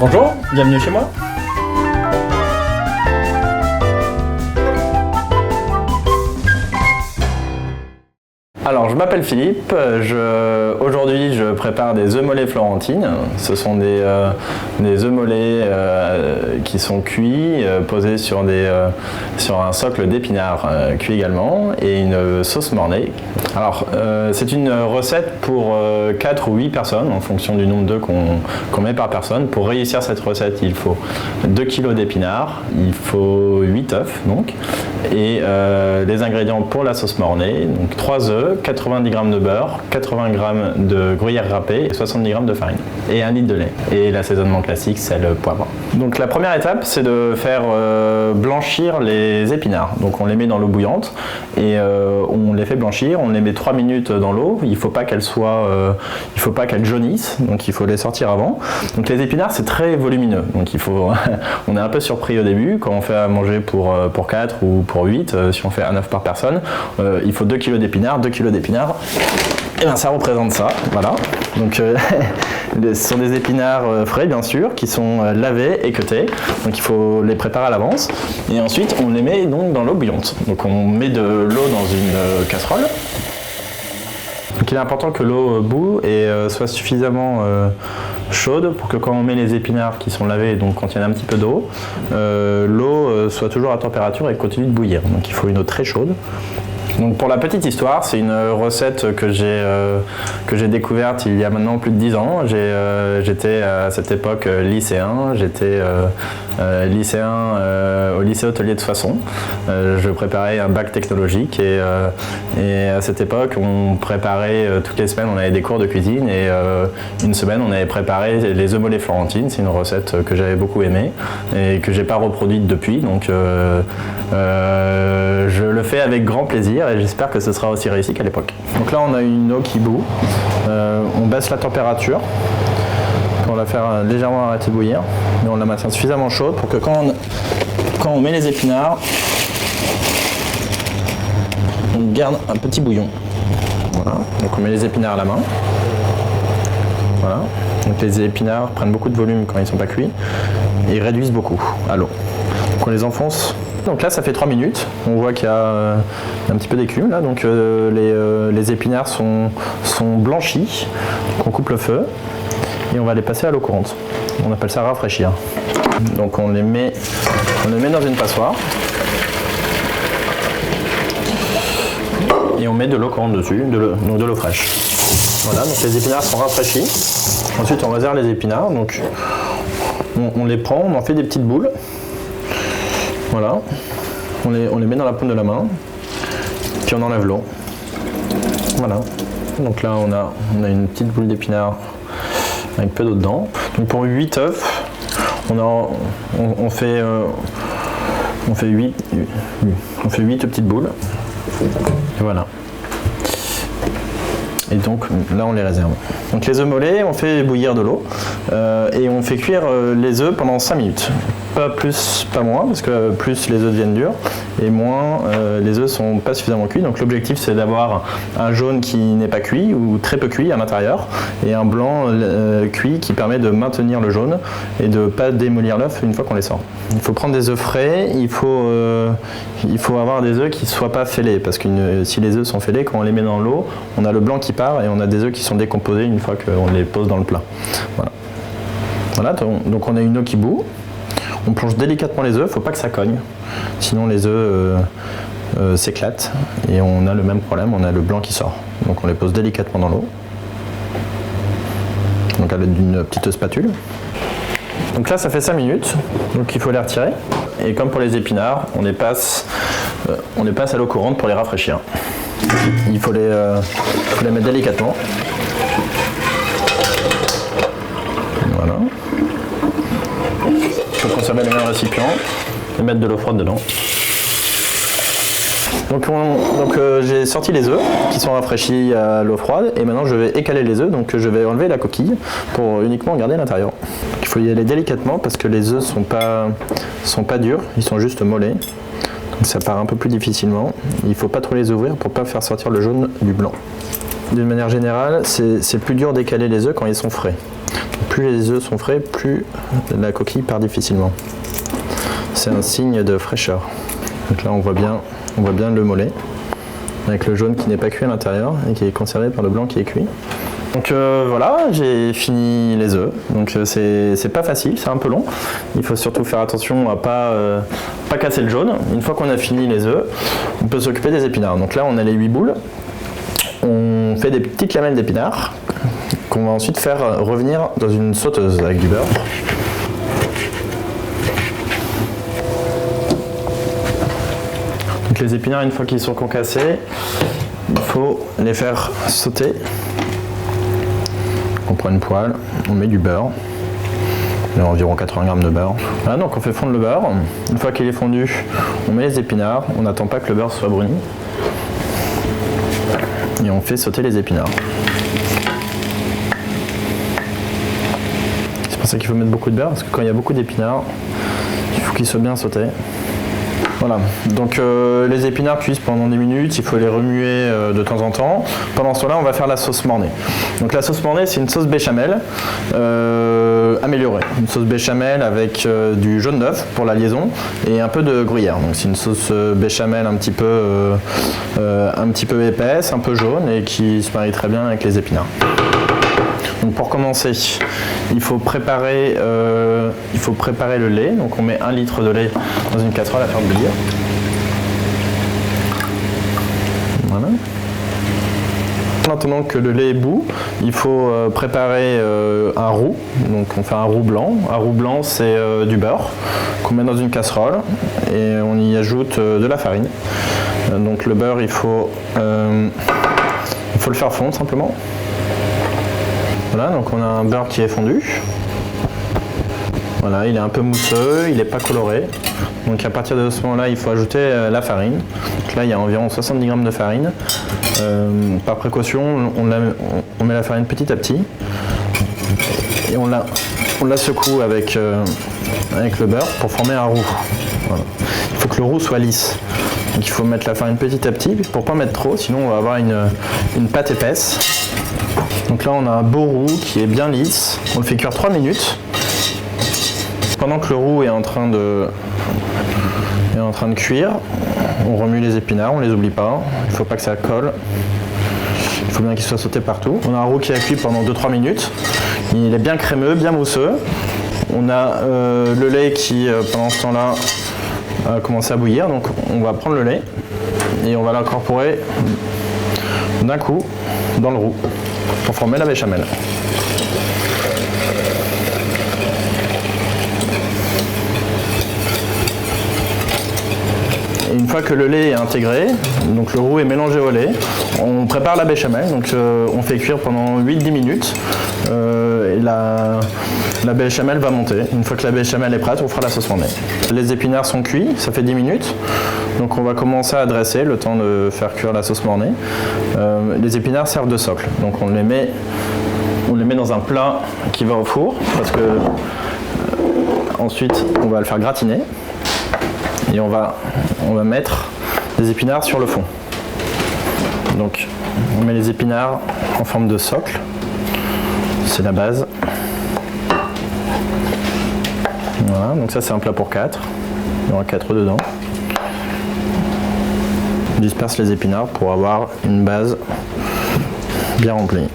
Bonjour, bienvenue chez moi. Alors, je m'appelle Philippe, aujourd'hui je prépare des œufs mollets florentines. Ce sont des œufs mollets qui sont cuits, posés sur un socle d'épinards cuit également, et une sauce mornay. Alors, c'est une recette pour 4 ou 8 personnes, en fonction du nombre d'œufs qu'on met par personne. Pour réussir cette recette, il faut 2 kg d'épinards, il faut 8 œufs, donc, et les ingrédients pour la sauce mornay, donc 3 œufs, 90 g de beurre, 80 g de gruyère râpée et 70 g de farine. Et 1 litre de lait. Et l'assaisonnement classique, c'est le poivre. Donc la première étape, c'est de faire blanchir les épinards. Donc on les met dans l'eau bouillante et on les fait blanchir. On les met 3 minutes dans l'eau. Il ne faut pas qu'elles jaunissent. Donc il faut les sortir avant. Donc les épinards, c'est très volumineux. Donc on est un peu surpris au début quand on fait à manger pour 4 ou pour 8. Si on fait un œuf par personne, il faut 2 kg d'épinards, 2 kg d'épinards, et bien ça représente ça, voilà. Donc ce sont des épinards frais bien sûr, qui sont lavés, équeutés, donc il faut les préparer à l'avance, et ensuite on les met donc dans l'eau bouillante. Donc on met de l'eau dans une casserole. Donc il est important que l'eau bout et soit suffisamment chaude pour que quand on met les épinards qui sont lavés et donc contiennent un petit peu d'eau, l'eau soit toujours à température et continue de bouillir. Donc il faut une eau très chaude. Donc pour la petite histoire, c'est une recette que j'ai découverte il y a maintenant plus de 10 ans. J'étais à cette époque lycéen, j'étais lycéen au lycée hôtelier de Soissons. Je préparais un bac technologique et à cette époque on préparait toutes les semaines, on avait des cours de cuisine et une semaine on avait préparé les œufs mollets florentines. C'est une recette que j'avais beaucoup aimée et que j'ai pas reproduite depuis, donc je le fais avec grand plaisir et j'espère que ce sera aussi réussi qu'à l'époque. Donc là on a une eau qui bout, on baisse la température pour la faire légèrement arrêter de bouillir, mais on la maintient suffisamment chaude pour que quand on met les épinards, on garde un petit bouillon. Voilà, donc on met les épinards à la main. Voilà, donc les épinards prennent beaucoup de volume quand ils ne sont pas cuits et réduisent beaucoup à l'eau. Donc on les enfonce. Donc là ça fait 3 minutes, on voit qu'il y a un petit peu d'écume là, donc les épinards sont blanchis, donc on coupe le feu et on va les passer à l'eau courante. On appelle ça rafraîchir. Donc on les met dans une passoire et on met de l'eau courante dessus, donc de l'eau fraîche. Voilà, donc les épinards sont rafraîchis. Ensuite on réserve les épinards, donc on les prend, on en fait des petites boules. Voilà, on les met dans la paume de la main, puis on enlève l'eau. Voilà, donc là on a une petite boule d'épinards avec peu d'eau dedans. Donc pour 8 œufs, on fait 8 petites boules. Et voilà. Et donc là on les réserve. Donc les œufs mollets, on fait bouillir de l'eau et on fait cuire les œufs pendant 5 minutes. Pas plus, pas moins, parce que plus les œufs deviennent durs et moins les œufs sont pas suffisamment cuits. Donc l'objectif c'est d'avoir un jaune qui n'est pas cuit ou très peu cuit à l'intérieur et un blanc cuit qui permet de maintenir le jaune et de ne pas démolir l'œuf une fois qu'on les sort. Il faut prendre des œufs frais, il faut avoir des œufs qui ne soient pas fêlés, parce que si les œufs sont fêlés, quand on les met dans l'eau, on a le blanc qui part et on a des œufs qui sont décomposés une fois qu'on les pose dans le plat. Voilà. Voilà, donc on a une eau qui bout. On plonge délicatement les œufs, il ne faut pas que ça cogne, sinon les œufs s'éclatent et on a le même problème, on a le blanc qui sort. Donc on les pose délicatement dans l'eau, donc à l'aide d'une petite spatule. Donc là ça fait 5 minutes, donc il faut les retirer. Et comme pour les épinards, on les passe à l'eau courante pour les rafraîchir. Il faut les mettre délicatement. Voilà. Il faut conserver les mêmes récipients et mettre de l'eau froide dedans. Donc j'ai sorti les œufs qui sont rafraîchis à l'eau froide et maintenant je vais écaler les œufs, donc je vais enlever la coquille pour uniquement garder l'intérieur. Il faut y aller délicatement parce que les œufs sont pas durs, ils sont juste mollets. Donc ça part un peu plus difficilement. Il ne faut pas trop les ouvrir pour ne pas faire sortir le jaune du blanc. d'une manière générale, c'est plus dur d'écaler les œufs quand ils sont frais. Plus les œufs sont frais, plus la coquille part difficilement. C'est un signe de fraîcheur. Donc là on voit bien le mollet, avec le jaune qui n'est pas cuit à l'intérieur et qui est conservé par le blanc qui est cuit. Donc voilà, j'ai fini les œufs. Donc c'est pas facile, c'est un peu long. Il faut surtout faire attention à pas casser le jaune. Une fois qu'on a fini les œufs, on peut s'occuper des épinards. Donc là on a les 8 boules. On fait des petites lamelles d'épinards qu'on va ensuite faire revenir dans une sauteuse avec du beurre. Donc les épinards, une fois qu'ils sont concassés, il faut les faire sauter. On prend une poêle, on met du beurre, il y a environ 80 g de beurre. Voilà, donc on fait fondre le beurre. Une fois qu'il est fondu, on met les épinards, on n'attend pas que le beurre soit bruni. Et on fait sauter les épinards. C'est pour ça qu'il faut mettre beaucoup de beurre, parce que quand il y a beaucoup d'épinards, il faut qu'ils soient bien sautés. Voilà, donc les épinards cuisent pendant 10 minutes, il faut les remuer de temps en temps. Pendant ce temps-là, on va faire la sauce mornay. Donc la sauce mornay, c'est une sauce béchamel améliorée. Une sauce béchamel avec du jaune d'œuf pour la liaison et un peu de gruyère. Donc c'est une sauce béchamel un petit peu épaisse, un peu jaune et qui se marie très bien avec les épinards. Donc pour commencer, il faut préparer le lait. Donc on met 1 litre de lait dans une casserole à faire bouillir. Voilà. En attendant que le lait bout, il faut préparer un roux. Donc on fait un roux blanc. Un roux blanc, c'est du beurre qu'on met dans une casserole et on y ajoute de la farine. Donc le beurre, il faut le faire fondre simplement. Voilà, donc on a un beurre qui est fondu. Voilà, il est un peu mousseux, il n'est pas coloré. Donc à partir de ce moment-là, il faut ajouter la farine. Donc là, il y a environ 70 g de farine. Par précaution, on met la farine petit à petit. Et on la secoue avec le beurre pour former un roux. Voilà. Il faut que le roux soit lisse. Donc il faut mettre la farine petit à petit pour ne pas mettre trop, sinon on va avoir une pâte épaisse. Donc là on a un beau roux qui est bien lisse, on le fait cuire 3 minutes. Pendant que le roux est en train de cuire, on remue les épinards, on les oublie pas, il ne faut pas que ça colle. Il faut bien qu'il soit sauté partout. On a un roux qui a cuit pendant 2-3 minutes, il est bien crémeux, bien mousseux. On a le lait qui pendant ce temps-là a commencé à bouillir, donc on va prendre le lait et on va l'incorporer d'un coup dans le roux pour former la béchamel. Et une fois que le lait est intégré, donc le roux est mélangé au lait, on prépare la béchamel, donc on fait cuire pendant 8-10 minutes et la béchamel va monter. Une fois que la béchamel est prête, on fera la sauce mornay. Les épinards sont cuits, ça fait 10 minutes, donc on va commencer à dresser le temps de faire cuire la sauce mornay. Les épinards servent de socle, donc on les met dans un plat qui va au four, parce que ensuite on va le faire gratiner et on va mettre des épinards sur le fond. Donc on met les épinards en forme de socle, c'est la base. Voilà, donc ça c'est un plat pour 4, il y aura 4 œufs dedans. On disperse les épinards pour avoir une base bien remplie.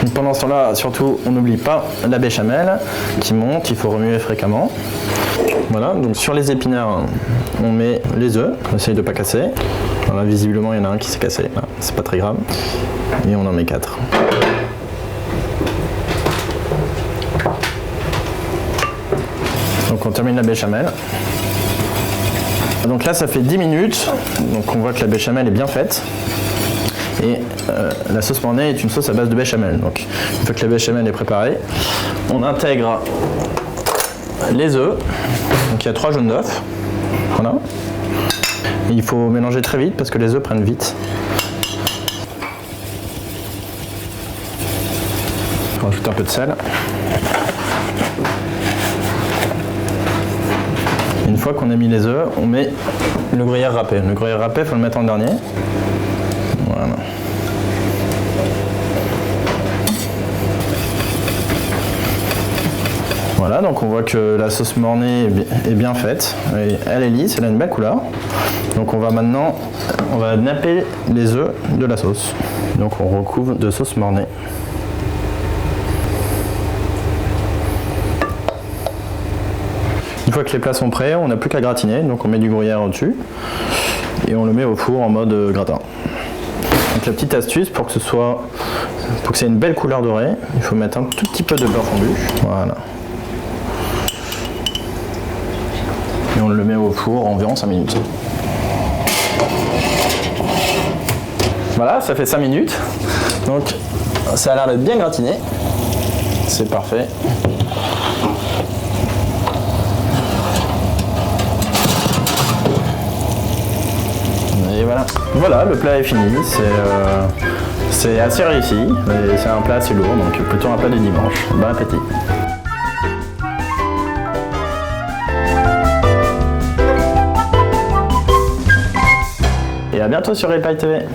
Donc pendant ce temps-là, surtout, on n'oublie pas la béchamel qui monte, il faut remuer fréquemment. Voilà, donc sur les épinards, on met les œufs, on essaye de ne pas casser. Voilà, visiblement, il y en a un qui s'est cassé, c'est pas très grave. Et on en met 4. Donc on termine la béchamel. Donc là ça fait 10 minutes, donc on voit que la béchamel est bien faite. Et la sauce mornay est une sauce à base de béchamel. Donc une fois que la béchamel est préparée, on intègre les œufs. Donc il y a 3 jaunes d'œufs. Voilà. Et il faut mélanger très vite parce que les œufs prennent vite. On rajoute un peu de sel. Une fois qu'on a mis les œufs, on met le gruyère râpé. Le gruyère râpé, il faut le mettre en dernier. Voilà. Voilà, donc on voit que la sauce mornay est bien faite. Et elle est lisse, elle a une belle couleur. Donc on va maintenant napper les œufs de la sauce. Donc on recouvre de sauce mornay. Une fois que les plats sont prêts, on n'a plus qu'à gratiner. Donc on met du gruyère au-dessus et on le met au four en mode gratin. Donc la petite astuce pour que c'est une belle couleur dorée, il faut mettre un tout petit peu de beurre fondu. Voilà. Et on le met au four environ 5 minutes. Voilà, ça fait 5 minutes. Donc ça a l'air d'être bien gratiné. C'est parfait. Et voilà. Voilà, le plat est fini. C'est assez réussi. Mais c'est un plat assez lourd, donc plutôt un plat de dimanche. Bon appétit. Et à bientôt sur Répaille TV.